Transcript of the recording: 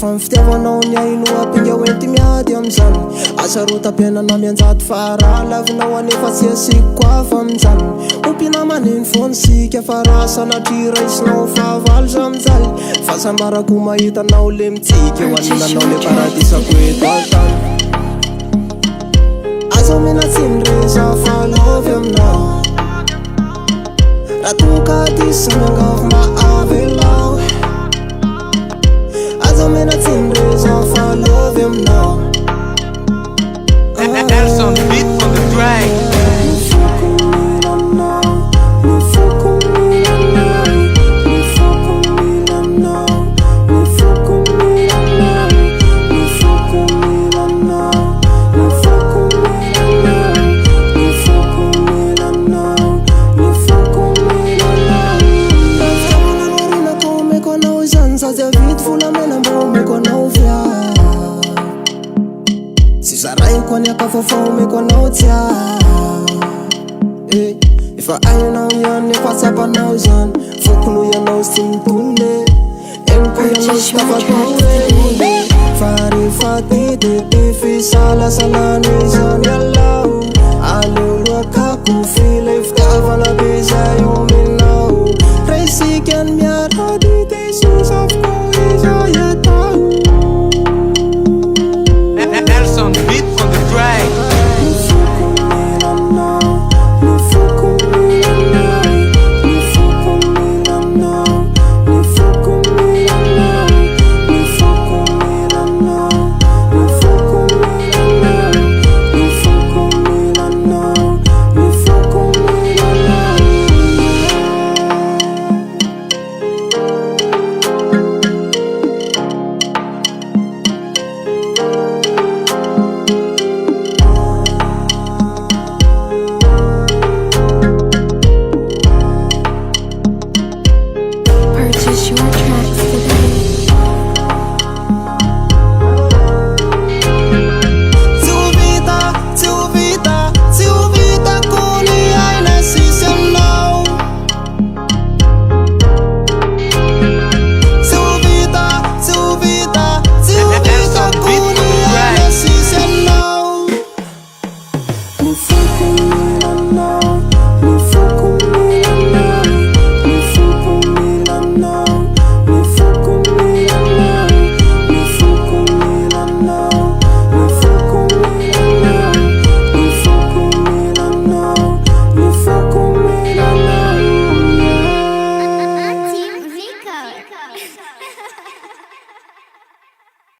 Rehefa fitiavanao ny ainoa pinga hoenty miady amizany Asarotam-piainana mianjato fara lavinao anefa tsy asiko koa fa aminjany Ompina maneny foany sika fa raha sanatry raisinao fahavalo zamijaly Fa sambarako mahitanao le mitsika eo aninanao le paradisako eto altany Aza mena tsy nireza fa lovy aminao Raha toka tisy miangavy maavelao Aza mena tsy nireza fa lovy aminao That's on the beat from the track. Efa ainao ihany efa tsapanao zany Fokolo ianao sy mitone Eniko ianao sy tafatao e Fa rehefa ty fisalasala ny zany alao Aleo loakako file